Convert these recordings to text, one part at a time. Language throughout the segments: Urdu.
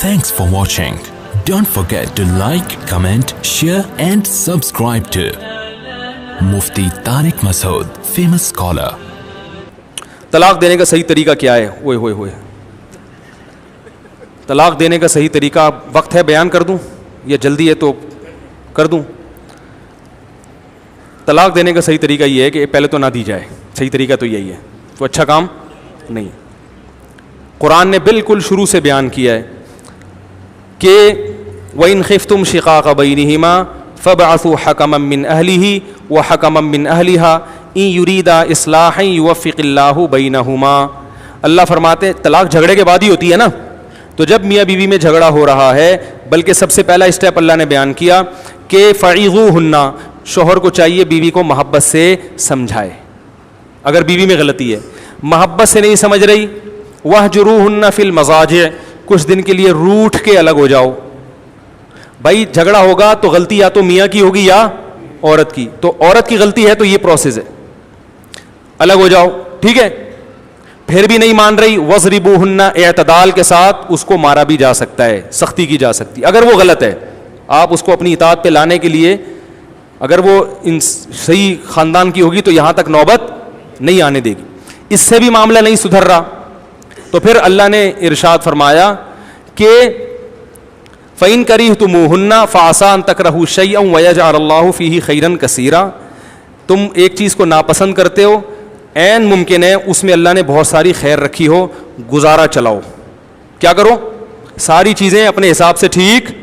Thanks for watching. Don't forget to like, comment, share and subscribe to Mufti Tariq Masood, famous scholar. طلاق دینے کا صحیح طریقہ کیا ہے؟ اوئے ہوئے ہوئے طلاق دینے کا صحیح طریقہ وقت ہے بیان کر دوں یا جلدی ہے تو کر دوں؟ طلاق دینے کا صحیح طریقہ یہ ہے کہ پہلے تو نہ دی جائے. صحیح طریقہ تو یہی ہے. تو اچھا کام نہیں. قرآن نے بالکل شروع سے بیان کیا ہے کہ وَإِنْ خِفْتُمْ شِقَاقَ بَيْنِهِمَا فَابْعَثُوا حَكَمًا مِّنْ أَهْلِهِ وَحَكَمًا مِّنْ أَهْلِهَا إِن يُرِيدَا إِصْلَاحًا يُوَفِّقِ اللَّهُ بَيْنَهُمَا. اللہ فرماتے ہیں طلاق جھگڑے کے بعد ہی ہوتی ہے نا. تو جب میاں بیوی میں جھگڑا ہو رہا ہے, بلکہ سب سے پہلا اسٹیپ اللہ نے بیان کیا کہ فَعِظُوهُنَّ, شوہر کو چاہیے بیوی کو محبت سے سمجھائے. اگر بیوی میں غلطی ہے, محبت سے نہیں سمجھ رہی, وَاهْجُرُوهُنَّ فِي الْمَضَاجِعِ, کچھ دن کے لیے روٹھ کے الگ ہو جاؤ. بھائی جھگڑا ہوگا تو غلطی یا تو میاں کی ہوگی یا عورت کی. تو عورت کی غلطی ہے تو یہ پروسیس ہے, الگ ہو جاؤ. ٹھیک ہے, پھر بھی نہیں مان رہی, وَضْرِبُوهُنَّ, اعتدال کے ساتھ اس کو مارا بھی جا سکتا ہے, سختی کی جا سکتی. اگر وہ غلط ہے, آپ اس کو اپنی اطاعت پہ لانے کے لیے, اگر وہ صحیح خاندان کی ہوگی تو یہاں تک نوبت نہیں آنے دے گی. اس سے بھی معاملہ نہیں سدھر رہا تو پھر اللہ نے ارشاد فرمایا کہ فَإِن كَرِهْتُمُوهُنَّ فَعَسَىٰ أَن تَكْرَهُوا شَيْئًا وَيَجْعَلَ اللَّهُ فِيهِ خَيْرًا كَثِيرًا. تم ایک چیز کو ناپسند کرتے ہو, عین ممکن ہے اس میں اللہ نے بہت ساری خیر رکھی ہو, گزارا چلاؤ. کیا کرو؟ ساری چیزیں اپنے حساب سے ٹھیک.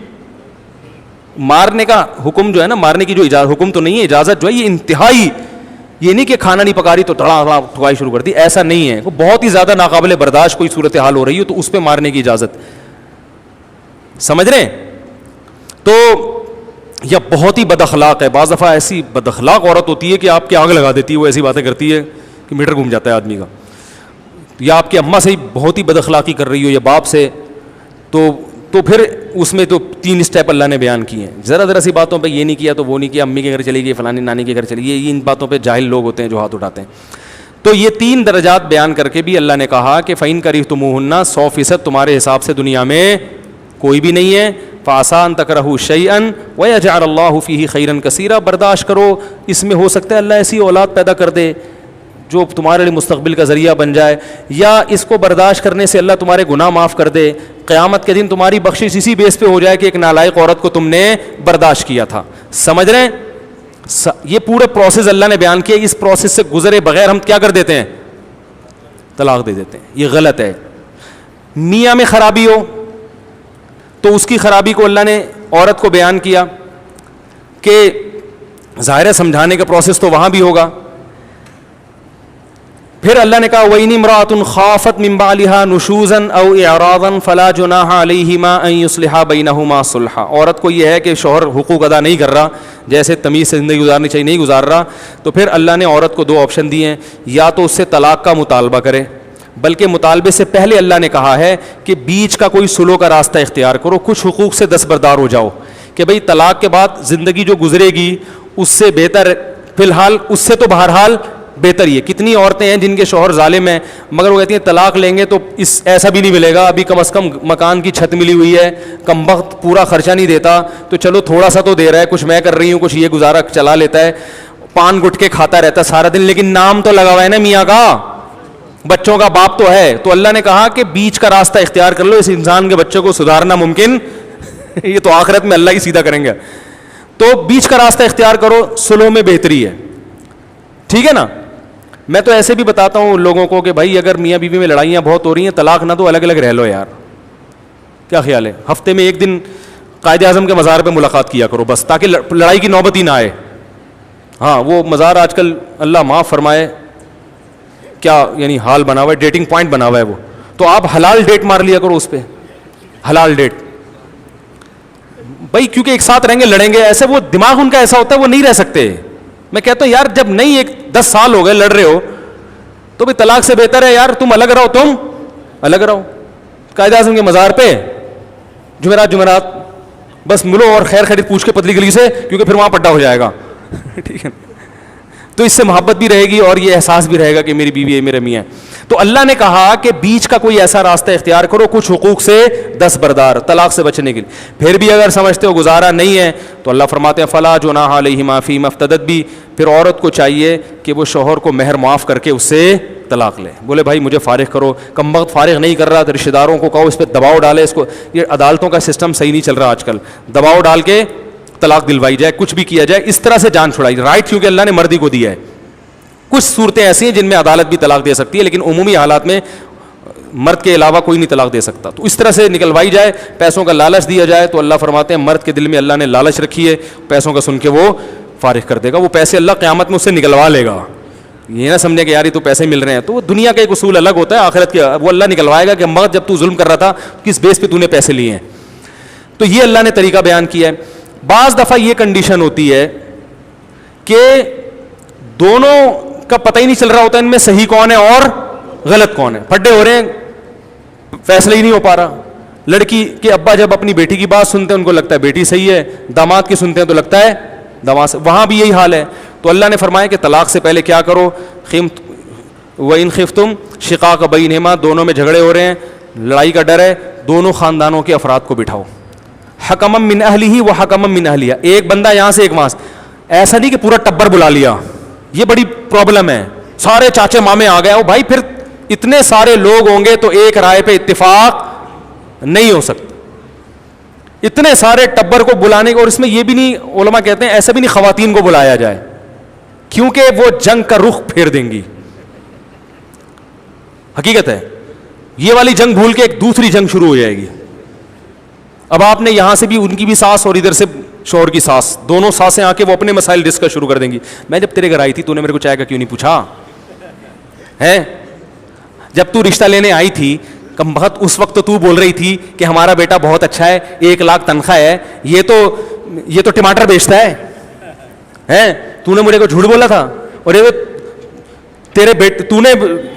مارنے کا حکم جو ہے نا, مارنے کی جو اجازت, حکم تو نہیں ہے, اجازت جو ہے یہ انتہائی, یہ نہیں کہ کھانا نہیں پکا رہی تو دھڑا ٹھکائی شروع کر دی, ایسا نہیں ہے. وہ بہت ہی زیادہ ناقابل برداشت کوئی صورتحال ہو رہی ہو تو اس پہ مارنے کی اجازت. سمجھ رہے ہیں؟ تو یا بہت ہی بد اخلاق ہے. بعض دفعہ ایسی بد اخلاق عورت ہوتی ہے کہ آپ کی آگ لگا دیتی ہے, وہ ایسی باتیں کرتی ہے کہ میٹر گھوم جاتا ہے آدمی کا. یا آپ کی اماں سے ہی بہت ہی بد اخلاقی کر رہی ہو یا باپ سے, تو پھر اس میں تو 3 اسٹیپ اللہ نے بیان کیے ہیں. ذرا سی باتوں پہ یہ نہیں کیا تو وہ نہیں کیا, امی کے گھر چلی گئی, فلانی نانی کے گھر چلی گئی, ان باتوں پہ جاہل لوگ ہوتے ہیں جو ہاتھ اٹھاتے ہیں. تو یہ 3 درجات بیان کر کے بھی اللہ نے کہا کہ فَإِن كَرِهْتُمُوهُنَّ, 100% تمہارے حساب سے دنیا میں کوئی بھی نہیں ہے. فَعَسَىٰ أَن تَكْرَهُوا شَيْئًا وَيَجْعَلَ اللَّهُ فِيهِ خَيْرًا كَثِيرًا. برداشت کرو, اس میں ہو سکتا ہے اللہ ایسی اولاد پیدا کر دے جو تمہارے لیے مستقبل کا ذریعہ بن جائے, یا اس کو برداشت کرنے سے اللہ تمہارے گناہ معاف کر دے. قیامت کے دن تمہاری بخشش اسی بیس پہ ہو جائے کہ ایک نالائق عورت کو تم نے برداشت کیا تھا. سمجھ رہے ہیں؟ یہ پورے پروسیس اللہ نے بیان کیا. اس پروسیس سے گزرے بغیر ہم کیا کر دیتے ہیں؟ طلاق دے دیتے ہیں. یہ غلط ہے. میاں میں خرابی ہو تو اس کی خرابی کو اللہ نے عورت کو بیان کیا کہ ظاہر ہے سمجھانے کا پروسیس تو وہاں بھی ہوگا. پھر اللہ نے کہا وَإِنِ امْرَأَةٌ خَافَتْ مِنْ بَعْلِهَا نُشُوزًا أَوْ إِعْرَاضًا فَلَا جُنَاحَ عَلَيْهِمَا أَنْ يُصْلِحَا بَيْنَهُمَا صُلْحًا. عورت کو یہ ہے کہ شوہر حقوق ادا نہیں کر رہا, جیسے تمیز سے زندگی گزارنی چاہیے نہیں گزار رہا, تو پھر اللہ نے عورت کو 2 آپشن دیے ہیں. یا تو اس سے طلاق کا مطالبہ کرے, بلکہ مطالبے سے پہلے اللہ نے کہا ہے کہ بیچ کا کوئی سلو کا راستہ اختیار کرو, کچھ حقوق سے دستبردار ہو جاؤ کہ بھئی طلاق کے بعد زندگی جو گزرے گی اس سے بہتر, فی الحال اس سے تو بہرحال بہتر ہی ہے. کتنی عورتیں ہیں جن کے شوہر ظالم ہیں مگر وہ کہتی ہیں طلاق لیں گے تو ایسا بھی نہیں ملے گا, ابھی کم از کم مکان کی چھت ملی ہوئی ہے, کم وقت پورا خرچہ نہیں دیتا تو چلو تھوڑا سا تو دے رہا ہے, کچھ میں کر رہی ہوں, کچھ یہ گزارا چلا لیتا ہے, پان گٹکے کھاتا رہتا ہے سارا دن, لیکن نام تو لگا ہوا ہے نا میاں کا, بچوں کا باپ تو ہے. تو اللہ نے کہا کہ بیچ کا راستہ اختیار کر لو, اس انسان کے بچوں کو سدھارنا ممکن یہ تو آخرت میں اللہ ہی سیدھا کریں گے. تو بیچ کا راستہ اختیار کرو, سلو میں بہتری ہے. ٹھیک ہے نا. میں تو ایسے بھی بتاتا ہوں لوگوں کو کہ بھائی اگر میاں بیوی میں لڑائیاں بہت ہو رہی ہیں, طلاق نہ دو, الگ الگ رہ لو یار. کیا خیال ہے؟ ہفتے میں 1 دن قائد اعظم کے مزار پہ ملاقات کیا کرو بس, تاکہ لڑائی کی نوبت ہی نہ آئے. ہاں وہ مزار آج کل اللہ معاف فرمائے کیا یعنی حال بنا ہوا ہے, ڈیٹنگ پوائنٹ بنا ہوا ہے وہ. تو آپ حلال ڈیٹ مار لیا کرو اس پہ, حلال ڈیٹ. بھائی کیونکہ ایک ساتھ رہیں گے لڑیں گے, ایسے وہ دماغ ان کا ایسا ہوتا ہے وہ نہیں رہ سکتے. میں کہتا ہوں یار جب نہیں 10 سال ہو گئے لڑ رہے ہو تو بھی طلاق سے بہتر ہے یار تم الگ رہو, تم الگ رہو. قائد اعظم کے مزار پہ جمعرات بس ملو اور خیر خیریت پوچھ کے پتلی گلی سے, کیونکہ پھر وہاں پڈا ہو جائے گا. ٹھیک ہے. تو اس سے محبت بھی رہے گی اور یہ احساس بھی رہے گا کہ میری بیوی ہے, میرے میاں. تو اللہ نے کہا کہ بیچ کا کوئی ایسا راستہ اختیار کرو, کچھ حقوق سے دستبردار, طلاق سے بچنے کے لیے. پھر بھی اگر سمجھتے ہو گزارا نہیں ہے تو اللہ فرماتے ہیں فلا جناح علیہما فیما افتدت بھی, پھر عورت کو چاہیے کہ وہ شوہر کو مہر معاف کر کے اس سے طلاق لے. بولے بھائی مجھے فارغ کرو, کم وقت فارغ نہیں کر رہا تو رشتہ داروں کو کہو اس پہ دباؤ ڈالے اس کو. یہ عدالتوں کا سسٹم صحیح نہیں چل رہا آج کل, دباؤ ڈال کے طلاق دلوائی جائے, کچھ بھی کیا جائے, اس طرح سے جان چھڑائی. رائٹ کیونکہ اللہ نے مردی کو دیا ہے. کچھ صورتیں ایسی ہیں جن میں عدالت بھی طلاق دے سکتی ہے, لیکن عمومی حالات میں مرد کے علاوہ کوئی نہیں طلاق دے سکتا. تو اس طرح سے نکلوائی جائے, پیسوں کا لالچ دیا جائے. تو اللہ فرماتے ہیں مرد کے دل میں اللہ نے لالچ رکھی ہے, پیسوں کا سن کے وہ فارغ کر دے گا. وہ پیسے اللہ قیامت میں اس سے نکلوا لے گا. یہ نہ سمجھے کہ یار یہ تو پیسے مل رہے ہیں, تو وہ دنیا کا ایک اصول الگ ہوتا ہے, آخرت کے وہ اللہ نکلوائے گا کہ مرد جب تو ظلم کر رہا تھا کس بیس پہ تو نے پیسے لیے ہیں. تو یہ اللہ نے طریقہ بیان کیا ہے. بعض دفعہ یہ کنڈیشن ہوتی ہے کہ دونوں کا پتہ ہی نہیں چل رہا ہوتا ان میں صحیح کون ہے اور غلط کون ہے, پھڈے ہو رہے ہیں, فیصلہ ہی نہیں ہو پا رہا. لڑکی کے ابا جب اپنی بیٹی کی بات سنتے ہیں ان کو لگتا ہے بیٹی صحیح ہے, داماد کی سنتے ہیں تو لگتا ہے داماد. وہاں بھی یہی حال ہے. تو اللہ نے فرمایا کہ طلاق سے پہلے کیا کرو, وَإِنْ خِفْتُمْ شِقَاقَ بَيْنِهِمَا, دونوں میں جھگڑے ہو رہے ہیں, لڑائی کا ڈر ہے, دونوں خاندانوں کے افراد کو بٹھاؤ. حکمم من اہلہ و حکمم من اہلیہ, ایک بندہ یہاں سے ایک وہاں سے. ایسا نہیں کہ پورا ٹبر بلا لیا, یہ بڑی پرابلم ہے. سارے چاچے مامے آ گئے, بھائی پھر اتنے سارے لوگ ہوں گے تو ایک رائے پہ اتفاق نہیں ہو سکتا. اتنے سارے ٹبر کو بلانے کو, اور اس میں یہ بھی نہیں, علماء کہتے ہیں ایسا بھی نہیں خواتین کو بلایا جائے کیونکہ وہ جنگ کا رخ پھیر دیں گی. حقیقت ہے یہ والی جنگ بھول کے ایک دوسری جنگ شروع ہو جائے گی. اب آپ نے یہاں سے بھی ان کی بھی ساس اور ادھر سے شوہر کی ساس, دونوں ساسیں آ کے وہ اپنے مسائل ڈسکس شروع کر دیں گی. میں جب تیرے گھر آئی تھی تو نے میرے کو چائے کا کیوں نہیں پوچھا ہے؟ جب تو رشتہ لینے آئی تھی کم بخت اس وقت تو بول رہی تھی کہ ہمارا بیٹا بہت اچھا ہے, 1 لاکھ تنخواہ ہے, یہ تو ٹماٹر بیچتا ہے. تو نے مجھے کو جھوٹ بولا تھا, اور یہ تیرے بیٹے تو نے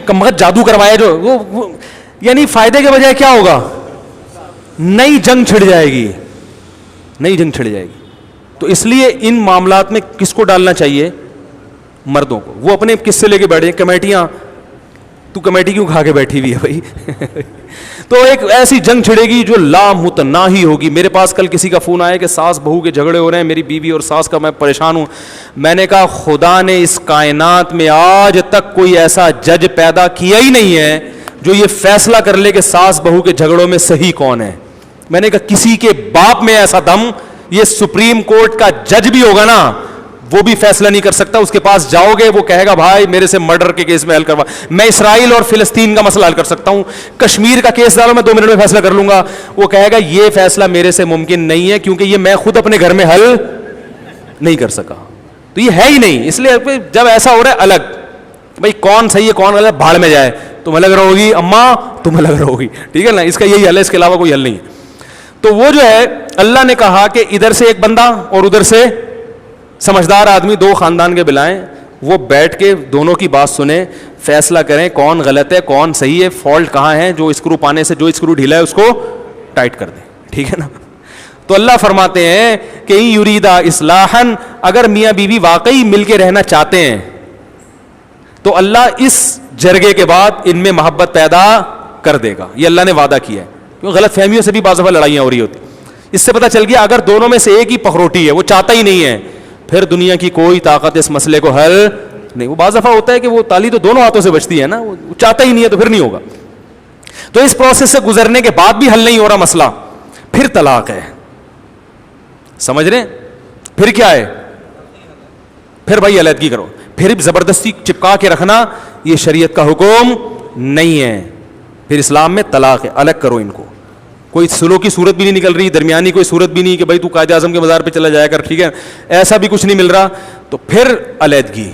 کم بخت جادو کروایا جو وہ یعنی فائدے کے بجائے کیا ہوگا, نئی جنگ چھڑ جائے گی, نئی جنگ چھڑ جائے گی. تو اس لیے ان معاملات میں کس کو ڈالنا چاہیے, مردوں کو. وہ اپنے کس سے لے کے بیٹھے, کمیٹیاں, تو کمیٹی کیوں کھا کے بیٹھی ہوئی ہے بھائی تو ایک ایسی جنگ چھڑے گی جو لامتناہی ہوگی. میرے پاس کل کسی کا فون آیا کہ ساس بہو کے جھگڑے ہو رہے ہیں, میری بیوی اور ساس کا, میں پریشان ہوں. میں نے کہا خدا نے اس کائنات میں آج تک کوئی ایسا جج پیدا کیا ہی نہیں ہے جو یہ فیصلہ کر لے کہ ساس بہو کے جھگڑوں میں صحیح کون ہے. میں نے کہا کسی کے باپ میں ایسا دم, یہ سپریم کورٹ کا جج بھی ہوگا نا وہ بھی فیصلہ نہیں کر سکتا. اس کے پاس جاؤ گے وہ کہے گا بھائی میرے سے مرڈر کے کیس میں حل کروا, میں اسرائیل اور فلسطین کا مسئلہ حل کر سکتا ہوں, کشمیر کا کیس ڈالو میں 2 منٹ میں فیصلہ کر لوں گا. وہ کہے گا یہ فیصلہ میرے سے ممکن نہیں ہے کیونکہ یہ میں خود اپنے گھر میں حل نہیں کر سکا. تو یہ ہے ہی نہیں. اس لیے جب ایسا ہو رہا ہے الگ, بھائی کون صحیح ہے کون غلط, بھاڑ میں جائے. تمہیں لگ رہا ہوگی اماں, تمہیں لگ رہا ہوگی, ٹھیک ہے نا, اس کا یہی حل ہے, اس کے علاوہ کوئی حل نہیں ہے. تو وہ جو ہے اللہ نے کہا کہ ادھر سے ایک بندہ اور ادھر سے سمجھدار آدمی, 2 خاندان کے بلائیں, وہ بیٹھ کے دونوں کی بات سنیں, فیصلہ کریں کون غلط ہے کون صحیح ہے, فالٹ کہاں ہے, جو اسکرو پانے سے جو اسکرو ڈھیلا ہے اس کو ٹائٹ کر دیں, ٹھیک ہے نا. تو اللہ فرماتے ہیں کہ یریدا اصلاحا, اگر میاں بیوی واقعی مل کے رہنا چاہتے ہیں تو اللہ اس جرگے کے بعد ان میں محبت پیدا کر دے گا. یہ اللہ نے وعدہ کیا ہے. کیوں غلط فہمیوں سے بھی بعض دفعہ لڑائیاں ہو رہی ہوتی. اس سے پتہ چل گیا اگر دونوں میں سے ایک ہی پخروٹی ہے, وہ چاہتا ہی نہیں ہے, پھر دنیا کی کوئی طاقت اس مسئلے کو حل نہیں. وہ بعض دفعہ ہوتا ہے کہ وہ تالی تو دونوں ہاتھوں سے بجتی ہے نا, وہ چاہتا ہی نہیں ہے تو پھر نہیں ہوگا. تو اس پروسیس سے گزرنے کے بعد بھی حل نہیں ہو رہا مسئلہ, پھر طلاق ہے. سمجھ رہے ہیں؟ پھر کیا ہے, پھر بھائی علیحدگی کرو. پھر زبردستی چپکا کے رکھنا یہ شریعت کا حکم نہیں ہے. پھر اسلام میں طلاق ہے, الگ کرو ان کو. کوئی سلو کی صورت بھی نہیں نکل رہی, درمیانی کوئی صورت بھی نہیں کہ بھائی تو قائد اعظم کے مزار پہ چلا جایا کر, ٹھیک ہے, ایسا بھی کچھ نہیں مل رہا. تو پھر علیحدگی,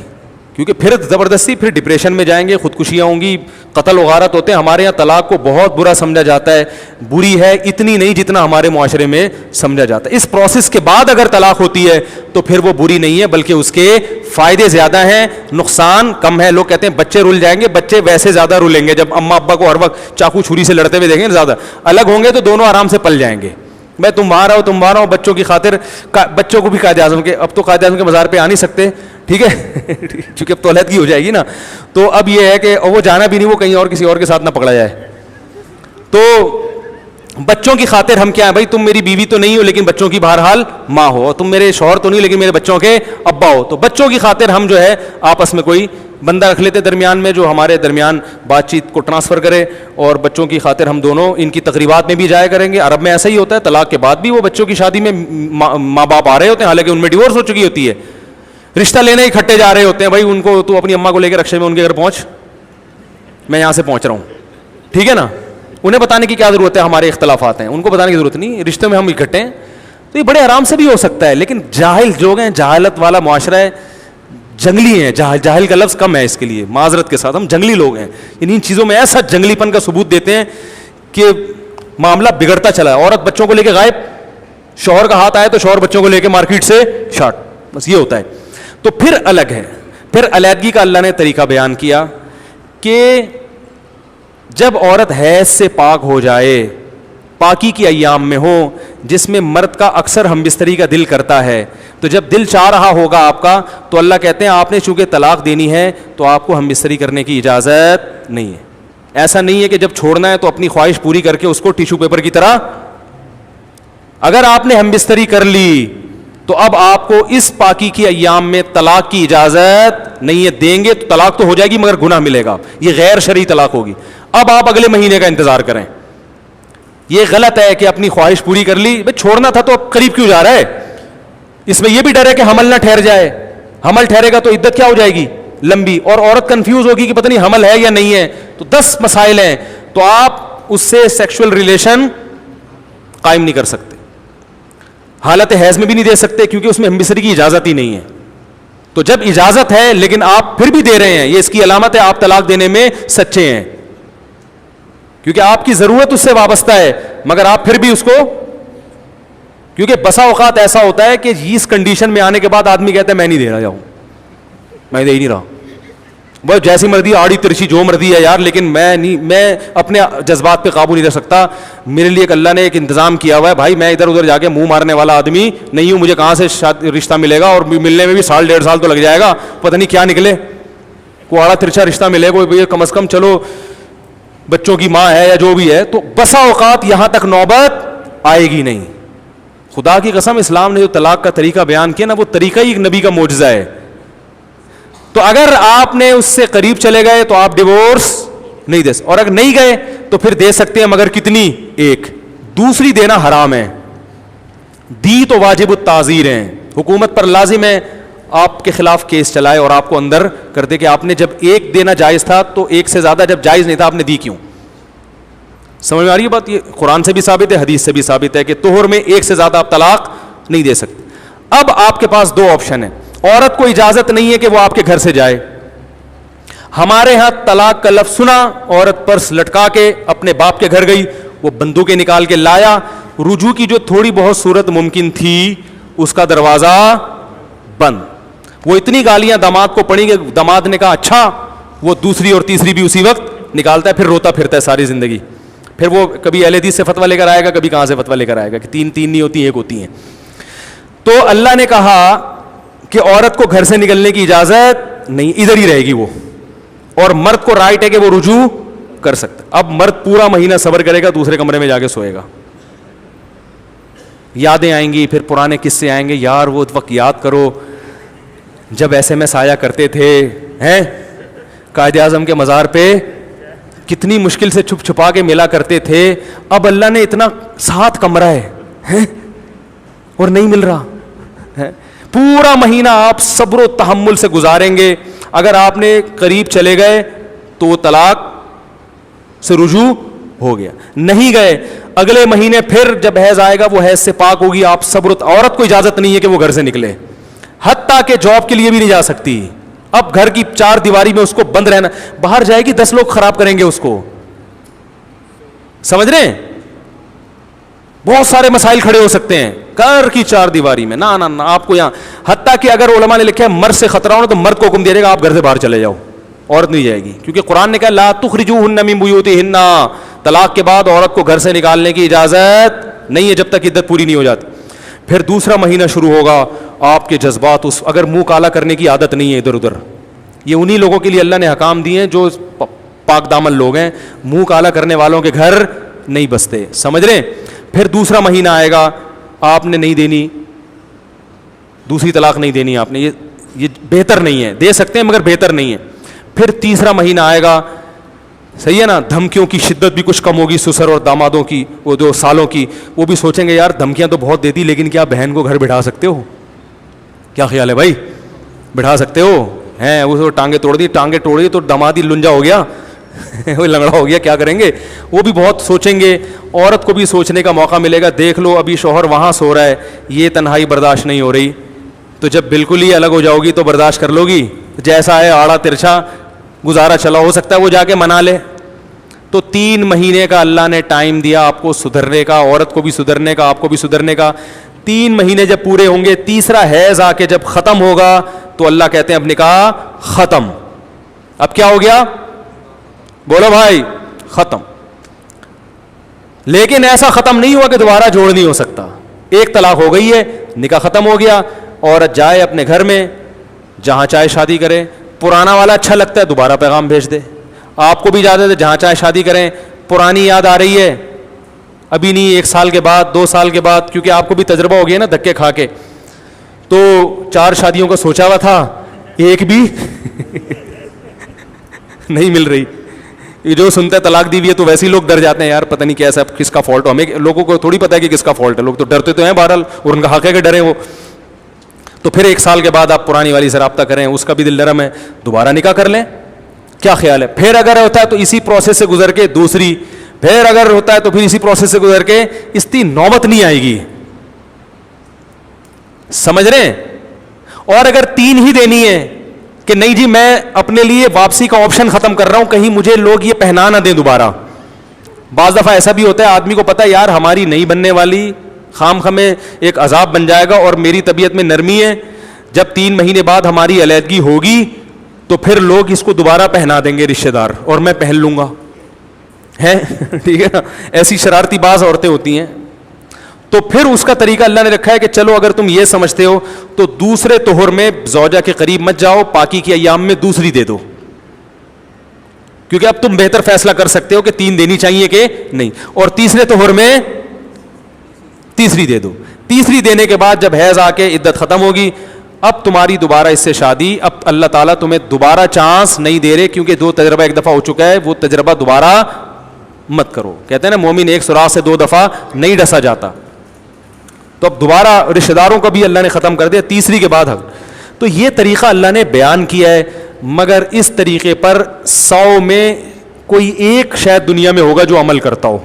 کیونکہ پھر زبردستی پھر ڈپریشن میں جائیں گے, خودکشیاں ہوں گی, قتل و غارت ہوتے ہیں. ہمارے یہاں طلاق کو بہت برا سمجھا جاتا ہے, بری ہے اتنی نہیں جتنا ہمارے معاشرے میں سمجھا جاتا ہے. اس پروسیس کے بعد اگر طلاق ہوتی ہے تو پھر وہ بری نہیں ہے, بلکہ اس کے فائدے زیادہ ہیں, نقصان کم ہے. لوگ کہتے ہیں بچے رول جائیں گے, بچے ویسے زیادہ رولیں گے جب اماں ابا کو ہر وقت چاقو چھری سے لڑتے ہوئے دیکھیں گے. زیادہ الگ ہوں گے تو دونوں آرام سے پل جائیں گے. میں تم وہاں رہو, بچوں کی خاطر, بچوں کو بھی قائد اعظم کے, اب تو قائد اعظم کے مزار پہ آ نہیں سکتے, ٹھیک ہے چونکہ اب تو علیحدگی ہو جائے گی نا, تو اب یہ ہے کہ وہ جانا بھی نہیں, وہ کہیں اور کسی اور کے ساتھ نہ پکڑا جائے. تو بچوں کی خاطر ہم کیا ہیں بھائی, تم میری بیوی تو نہیں ہو لیکن بچوں کی بہرحال ماں ہو, تم میرے شوہر تو نہیں لیکن میرے بچوں کے ابا ہو. تو بچوں کی خاطر ہم جو ہے آپس میں کوئی بندہ رکھ لیتے درمیان میں, جو ہمارے درمیان بات چیت کو ٹرانسفر کرے, اور بچوں کی خاطر ہم دونوں ان کی تقریبات میں بھی جایا کریں گے. عرب میں ایسا ہی ہوتا ہے, طلاق کے بعد بھی وہ بچوں کی شادی میں ماں باپ آ رہے ہوتے ہیں, حالانکہ ان میں ڈیورس ہو چکی ہوتی ہے, رشتہ لینے اکٹھے جا رہے ہوتے ہیں. بھائی ان کو تو اپنی اماں کو لے کے رکشے میں ان کے گھر پہنچ, میں یہاں سے پہنچ رہا ہوں, ٹھیک ہے نا. انہیں بتانے کی کیا ضرورت ہے, ہمارے اختلافات ہیں, ان کو بتانے کی ضرورت نہیں, رشتے میں ہم اکٹھے ہیں. تو یہ بڑے آرام سے بھی ہو سکتا ہے, لیکن جاہل لوگ ہیں, جہالت والا معاشرہ ہے, جنگلی ہیں. جاہل کا لفظ کم ہے اس کے لیے, معذرت کے ساتھ, ہم جنگلی لوگ ہیں. ان چیزوں میں ایسا جنگلی پن کا ثبوت دیتے ہیں کہ معاملہ بگڑتا چلا ہے. عورت بچوں کو لے کے غائب, شوہر کا ہاتھ آئے تو شوہر بچوں کو لے کے مارکیٹ سے شارٹ, بس یہ ہوتا ہے. تو پھر الگ ہے, پھر علیحدگی کا اللہ نے طریقہ بیان کیا کہ جب عورت حیض سے پاک ہو جائے, پاکی کی ایام میں ہو جس میں مرد کا اکثر ہم بستری کا دل کرتا ہے, تو جب دل چاہ رہا ہوگا آپ کا, تو اللہ کہتے ہیں آپ نے چونکہ طلاق دینی ہے تو آپ کو ہم بستری کرنے کی اجازت نہیں ہے. ایسا نہیں ہے کہ جب چھوڑنا ہے تو اپنی خواہش پوری کر کے اس کو ٹیشو پیپر کی طرح, اگر آپ نے ہم بستری کر لی تو اب آپ کو اس پاکی کی ایام میں طلاق کی اجازت نہیں ہے. دیں گے تو طلاق تو ہو جائے گی مگر گناہ ملے گا, یہ غیر شرعی طلاق ہوگی. اب آپ اگلے مہینے کا انتظار کریں. یہ غلط ہے کہ اپنی خواہش پوری کر لی, بھائی چھوڑنا تھا تو اب قریب کیوں جا رہا ہے. اس میں یہ بھی ڈر ہے کہ حمل نہ ٹھہر جائے, حمل ٹھہرے گا تو عدت کیا ہو جائے گی, لمبی, اور عورت کنفیوز ہوگی کہ پتہ نہیں حمل ہے یا نہیں ہے. تو 10 مسائل ہیں, تو آپ اس سے سیکشل ریلیشن قائم نہیں کر سکتے, حالت حیض میں بھی نہیں دے سکتے کیونکہ اس میں ہم بستری کی اجازت ہی نہیں ہے. تو جب اجازت ہے لیکن آپ پھر بھی دے رہے ہیں, یہ اس کی علامت ہے آپ طلاق دینے میں سچے ہیں, کیونکہ آپ کی ضرورت اس سے وابستہ ہے, مگر آپ پھر بھی اس کو, کیونکہ بسا اوقات ایسا ہوتا ہے کہ اس کنڈیشن میں آنے کے بعد آدمی کہتا ہے میں نہیں دے رہا, جاؤں میں دے ہی نہیں رہا, وہ جیسی مرضی آڑی ترچی جو مرضی ہے یار, لیکن میں نہیں, میں اپنے جذبات پہ قابو نہیں رکھ سکتا. میرے لیے ایک اللہ نے ایک انتظام کیا ہوا ہے بھائی, میں ادھر ادھر جا کے منہ مارنے والا آدمی نہیں ہوں, مجھے کہاں سے رشتہ ملے گا, اور ملنے میں بھی 1.5 سال تو لگ جائے گا, پتہ نہیں کیا نکلے, کوئی آڑا ترچا رشتہ ملے, کوئی کم از کم چلو بچوں کی ماں ہے یا جو بھی ہے. تو بسا اوقات یہاں تک نوبت آئے گی نہیں. خدا کی قسم اسلام نے جو طلاق کا طریقہ بیان کیا نا, وہ طریقہ ہی ایک نبی کا معجزہ ہے. تو اگر آپ نے اس سے قریب چلے گئے تو آپ ڈیورس نہیں دے سکتے, اور اگر نہیں گئے تو پھر دے سکتے ہیں, مگر کتنی, ایک. دوسری دینا حرام ہے, دی تو واجب التعزیر ہیں, حکومت پر لازم ہے آپ کے خلاف کیس چلائے اور آپ کو اندر کر دے کہ آپ نے جب ایک دینا جائز تھا تو ایک سے زیادہ جب جائز نہیں تھا آپ نے دی کیوں. سمجھ میں آ رہی ہے بات؟ یہ قرآن سے بھی ثابت ہے, حدیث سے بھی ثابت ہے کہ طہر میں ایک سے زیادہ آپ طلاق نہیں دے سکتے. اب آپ کے پاس 2 آپشن ہیں. عورت کو اجازت نہیں ہے کہ وہ آپ کے گھر سے جائے. ہمارے ہاں طلاق کا لفظ سنا, عورت پرس لٹکا کے اپنے باپ کے گھر گئی, وہ بندوقیں نکال کے لایا, رجوع کی جو تھوڑی بہت صورت ممکن تھی اس کا دروازہ بند. وہ اتنی گالیاں داماد کو پڑیں گے, داماد نے کہا اچھا, وہ دوسری اور تیسری بھی اسی وقت نکالتا ہے, پھر روتا پھرتا ہے ساری زندگی. پھر وہ کبھی اہل حدیث سے فتویٰ لے کر آئے گا, کبھی کہاں سے فتویٰ لے کر آئے گا کہ 3 نہیں ہوتی, 1 ہوتی ہیں. تو اللہ نے کہا کہ عورت کو گھر سے نکلنے کی اجازت نہیں, ادھر ہی رہے گی وہ, اور مرد کو رائٹ ہے کہ وہ رجوع کر سکتا. اب مرد پورا مہینہ صبر کرے گا, دوسرے کمرے میں جا کے سوئے گا, یادیں آئیں گی, پھر پرانے قصے آئیں گے, یار وہ وقت یاد کرو جب SMS آیا کرتے تھے, ہیں قائد اعظم کے مزار پہ کتنی مشکل سے چھپ چھپا کے ملا کرتے تھے, اب اللہ نے اتنا 7 کمرہ ہے اور نہیں مل رہا ہے. پورا مہینہ آپ صبر و تحمل سے گزاریں گے. اگر آپ نے قریب چلے گئے تو وہ طلاق سے رجوع ہو گیا, نہیں گئے اگلے مہینے پھر جب حیض آئے گا وہ حیض سے پاک ہوگی. آپ صبر, عورت کو اجازت نہیں ہے کہ وہ گھر سے نکلے, حتیٰ کہ جاب کے لیے بھی نہیں جا سکتی. اب گھر کی 4 دیواری میں اس کو بند رہنا, باہر جائے گی 10 لوگ خراب کریں گے اس کو, سمجھ رہے ہیں؟ بہت سارے مسائل کھڑے ہو سکتے ہیں گھر کی 4 دیواری میں. نہ نہ آپ کو یہاں, حتیٰ کہ اگر علماء نے لکھا ہے مرد سے خطرہ ہونا تو مرد کو حکم دیا جائے گا آپ گھر سے باہر چلے جاؤ, عورت نہیں جائے گی, کیونکہ قرآن نے کہا لا تخرجوہن من بیوتہن, طلاق کے بعد عورت کو گھر سے نکالنے کی اجازت نہیں ہے جب تک عدت پوری نہیں ہو جاتی. پھر دوسرا مہینہ شروع ہوگا, آپ کے جذبات اس, اگر منہ کالا کرنے کی عادت نہیں ہے ادھر ادھر, یہ انہی لوگوں کے لیے اللہ نے حکام دیے ہیں جو پاک دامن لوگ ہیں, منہ کالا کرنے والوں کے گھر نہیں بستے, سمجھ رہے ہیں. پھر دوسرا مہینہ آئے گا, آپ نے نہیں دینی, دوسری طلاق نہیں دینی آپ نے, یہ بہتر نہیں ہے, دے سکتے ہیں مگر بہتر نہیں ہے. پھر تیسرا مہینہ آئے گا, صحیح ہے نا, دھمکیوں کی شدت بھی کچھ کم ہوگی, سسر اور دامادوں کی, وہ جو سالوں کی, وہ بھی سوچیں گے یار دھمکیاں تو بہت دیتی, لیکن کیا بہن کو گھر بٹھا سکتے ہو, کیا خیال ہے بھائی, بٹھا سکتے ہو ہیں, وہ ٹانگیں توڑ دی, ٹانگیں توڑی تو داماد ہی لنجا ہو گیا, وہ لنگڑا ہو گیا, کیا کریں گے, وہ بھی بہت سوچیں گے. عورت کو بھی سوچنے کا موقع ملے گا, دیکھ لو ابھی شوہر وہاں سو رہا ہے, یہ تنہائی برداشت نہیں ہو رہی, تو جب بالکل ہی الگ ہو جاؤ گی تو برداشت کر لو گی, جیسا ہے آڑا ترچھا گزارا چلا, ہو سکتا ہے وہ جا کے منا لے. تو 3 مہینے کا اللہ نے ٹائم دیا آپ کو سدھرنے کا, عورت کو بھی سدھرنے کا, آپ کو بھی سدھرنے کا. 3 مہینے جب پورے ہوں گے, تیسرا حیض آ کے جب ختم ہوگا تو اللہ کہتے ہیں اب نکاح ختم. اب کیا ہو گیا, بولو بھائی, ختم. لیکن ایسا ختم نہیں ہوا کہ دوبارہ جوڑ نہیں ہو سکتا. ایک طلاق ہو گئی ہے, نکاح ختم ہو گیا, عورت جائے اپنے گھر میں, جہاں چاہے شادی کرے, پرانا والا اچھا لگتا ہے دوبارہ پیغام بھیج دے, آپ کو بھی اجازت ہے جہاں چاہے شادی کریں, پرانی یاد آ رہی ہے ابھی نہیں, 1 سال کے بعد 2 سال کے بعد, کیونکہ آپ کو بھی تجربہ ہو گیا نا دھکے کھا کے, تو 4 شادیوں کا سوچا ہوا تھا, ایک بھی نہیں مل رہی. یہ جو سنتا ہے طلاق دی ہوئی ہے تو ویسے ہی لوگ ڈر جاتے ہیں, یار پتہ نہیں کیسا کس کا فالٹ ہو, ہمیں لوگوں کو تھوڑی پتہ ہے کہ کس کا فالٹ ہے, لوگ تو ڈرتے تو ہیں بہرحال, اور ان کا حق ہے کہ ڈریں وہ. تو پھر 1 سال کے بعد آپ پرانی والی سے رابطہ کریں, اس کا بھی دل نرم ہے, دوبارہ نکاح کر لیں, کیا خیال ہے. پھر اگر ہوتا ہے تو اسی پروسیس سے گزر کے دوسری, پھر اگر ہوتا ہے تو پھر اسی پروسیس سے گزر کے, اس کی نوبت نہیں آئے گی, سمجھ رہے ہیں. اور اگر 3 ہی دینی ہے کہ نہیں جی میں اپنے لیے واپسی کا آپشن ختم کر رہا ہوں, کہیں مجھے لوگ یہ پہنا نہ دیں دوبارہ. بعض دفعہ ایسا بھی ہوتا ہے آدمی کو پتا ہے یار ہماری نہیں بننے والی, خام خمیں ایک عذاب بن جائے گا, اور میری طبیعت میں نرمی ہے, جب 3 مہینے بعد ہماری علیحدگی ہوگی تو پھر لوگ اس کو دوبارہ پہنا دیں گے رشتہ دار, اور میں پہن لوں گا, ہے ٹھیک ہے نا. ایسی شرارتی باز عورتیں ہوتی ہیں. تو پھر اس کا طریقہ اللہ نے رکھا ہے کہ چلو اگر تم یہ سمجھتے ہو تو دوسرے طہر میں زوجہ کے قریب مت جاؤ, پاکی کی ایام میں دوسری دے دو, کیونکہ اب تم بہتر فیصلہ کر سکتے ہو کہ 3 دینی چاہیے کہ نہیں, اور تیسرے طہر میں تیسری دے دو. تیسری دینے کے بعد جب حیض آ کے عدت ختم ہوگی, اب تمہاری دوبارہ اس سے شادی, اب اللہ تعالیٰ تمہیں دوبارہ چانس نہیں دے رہے, کیونکہ 2 تجربہ ایک دفعہ ہو چکا ہے, وہ تجربہ دوبارہ مت کرو. کہتے ہیں نا مومن ایک سوراخ سے 2 دفعہ نہیں ڈسا جاتا. تو اب دوبارہ رشتہ داروں کا بھی اللہ نے ختم کر دیا تیسری کے بعد. تو یہ طریقہ اللہ نے بیان کیا ہے, مگر اس طریقے پر 100 میں کوئی ایک شاید دنیا میں ہوگا جو عمل کرتا ہو.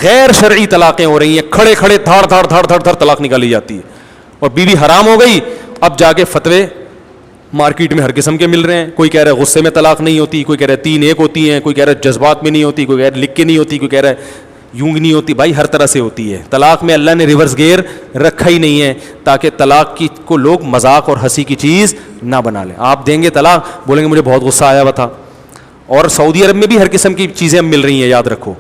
غیر شرعی طلاقیں ہو رہی ہیں, کھڑے کھڑے دھاڑ دھاڑ دھاڑ دھاڑ دھاڑ طلاق نکالی جاتی ہے, اور بیوی حرام ہو گئی. اب جا کے فتوے مارکیٹ میں ہر قسم کے مل رہے ہیں, کوئی کہہ رہا ہے غصے میں طلاق نہیں ہوتی, کوئی کہہ رہا ہے 3 ایک ہوتی ہیں, کوئی کہہ رہا ہے جذبات میں نہیں ہوتی, کوئی کہہ رہا ہے لکھ کے نہیں ہوتی, کوئی کہہ رہا ہے یوں نہیں ہوتی. بھائی ہر طرح سے ہوتی ہے. طلاق میں اللہ نے ریورس گیئر رکھا ہی نہیں ہے تاکہ طلاق کی کو لوگ مذاق اور ہنسی کی چیز نہ بنا لیں. آپ دیں گے طلاق, بولیں گے مجھے بہت غصہ آیا ہوا تھا. اور سعودی عرب میں بھی ہر قسم کی چیزیں مل رہی ہیں, یاد رکھو.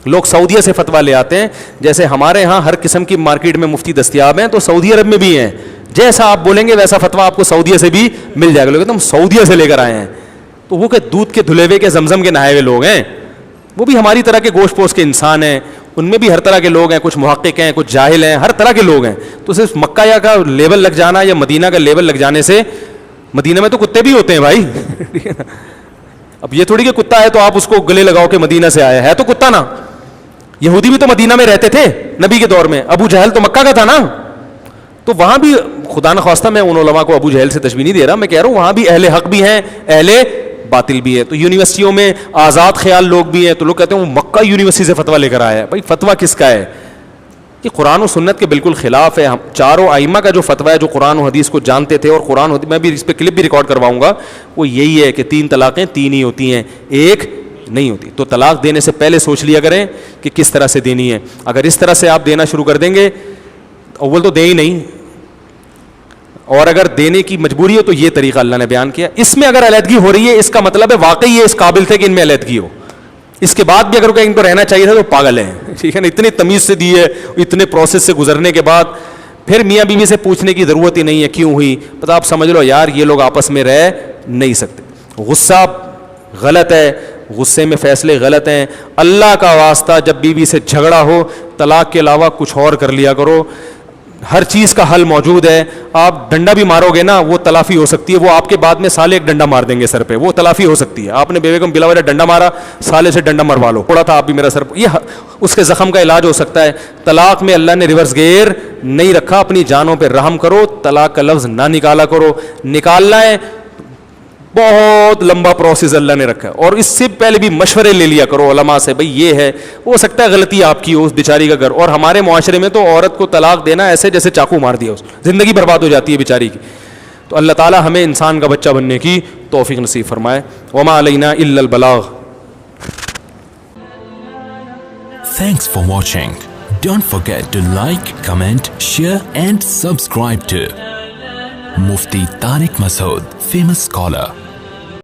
لوگ سعودیہ سے فتویٰ لے آتے ہیں, جیسے ہمارے ہاں ہر قسم کی مارکیٹ میں مفتی دستیاب ہیں, تو سعودی عرب میں بھی ہیں. جیسا آپ بولیں گے ویسا فتویٰ آپ کو سعودیہ سے بھی مل جائے گا. لوگ ہم سعودیہ سے لے کر آئے ہیں, تو وہ کہ دودھ کے دھلے ہوئے کے زمزم کے نہائے ہوئے لوگ ہیں, وہ بھی ہماری طرح کے گوشت پوش کے انسان ہیں. ان میں بھی ہر طرح کے لوگ ہیں, کچھ محقق ہیں, کچھ جاہل ہیں, ہر طرح کے لوگ ہیں. تو صرف مکہ یا کا لیبل لگ جانا یا مدینہ کا لیبل لگ جانے سے, مدینہ میں تو کتے بھی ہوتے ہیں بھائی. اب یہ تھوڑی کہ کتا ہے تو آپ اس کو گلے لگاؤ کہ مدینہ سے آیا ہے, تو کتا نا. یہودی بھی تو مدینہ میں رہتے تھے نبی کے دور میں, ابو جہل تو مکہ کا تھا نا. تو وہاں بھی خدا نخواستہ میں ان علماء کو ابو جہل سے تشبیہ نہیں دے رہا, میں کہہ رہا ہوں وہاں بھی اہل حق بھی ہیں, اہل باطل بھی ہے. تو یونیورسٹیوں میں آزاد خیال لوگ بھی ہیں, تو لوگ کہتے ہیں وہ مکہ یونیورسٹی سے فتویٰ لے کر آیا ہے. بھائی فتویٰ کس کا ہے؟ یہ قرآن و سنت کے بالکل خلاف ہے. ہم چاروں ائمہ کا جو فتویٰ ہے, جو قرآن و حدیث کو جانتے تھے, اور قرآن و حدیث میں بھی اس پہ کلپ بھی ریکارڈ کرواؤں گا, وہ یہی ہے کہ 3 طلاقیں 3 ہی ہوتی ہیں, ایک نہیں ہوتی. تو طلاق دینے سے پہلے سوچ لیا کریں کہ کس طرح سے دینی ہے. اگر اس طرح سے آپ دینا شروع کر دیں گے, اول تو دیں ہی نہیں, اور اگر دینے کی مجبوری ہو تو یہ طریقہ اللہ نے بیان کیا. اس میں اگر علیحدگی ہو رہی ہے, اس کا مطلب ہے واقعی یہ اس قابل تھے کہ ان میں علیحدگی ہو. اس کے بعد بھی اگر ان کو رہنا چاہیے تھا تو پاگل ہیں, ٹھیک ہے نا. اتنی تمیز سے دی ہے, اتنے پروسیس سے گزرنے کے بعد پھر میاں بیوی سے پوچھنے کی ضرورت ہی نہیں ہے کیوں ہوئی. پتہ آپ سمجھ لو یار یہ لوگ آپس میں رہ نہیں سکتے. غصہ غلط ہے, غصے میں فیصلے غلط ہیں. اللہ کا واسطہ جب بیوی سے جھگڑا ہو طلاق کے علاوہ کچھ اور کر لیا کرو, ہر چیز کا حل موجود ہے. آپ ڈنڈا بھی مارو گے نا وہ تلافی ہو سکتی ہے, وہ آپ کے بعد میں سالے ایک ڈنڈا مار دیں گے سر پہ, وہ تلافی ہو سکتی ہے. آپ نے بیوی کو بلا وجہ ڈنڈا مارا, سالے سے ڈنڈا مروا لو, پڑا تھا آپ بھی میرا سر, یہ اس کے زخم کا علاج ہو سکتا ہے. طلاق میں اللہ نے ریورس گیئر نہیں رکھا, اپنی جانوں پہ رحم کرو, طلاق کا لفظ نہ نکالا کرو. نکالنا ہے بہت لمبا پروسیس اللہ نے رکھا ہے, اور اس سے پہلے بھی مشورے لے لیا کرو علماء سے, بھئی یہ ہے, ہو سکتا ہے غلطی آپ کی ہو, اس بیچاری کا گھر. اور ہمارے معاشرے میں تو عورت کو طلاق دینا ایسے جیسے چاقو مار دیا, اس زندگی برباد ہو جاتی ہے بیچاری کی. تو اللہ تعالی ہمیں انسان کا بچہ بننے کی توفیق نصیب فرمائے. وما علینا الا البلاغ. Thanks for watching. Don't forget to like, comment, share and subscribe to Mufti Tariq Masood, famous scholar.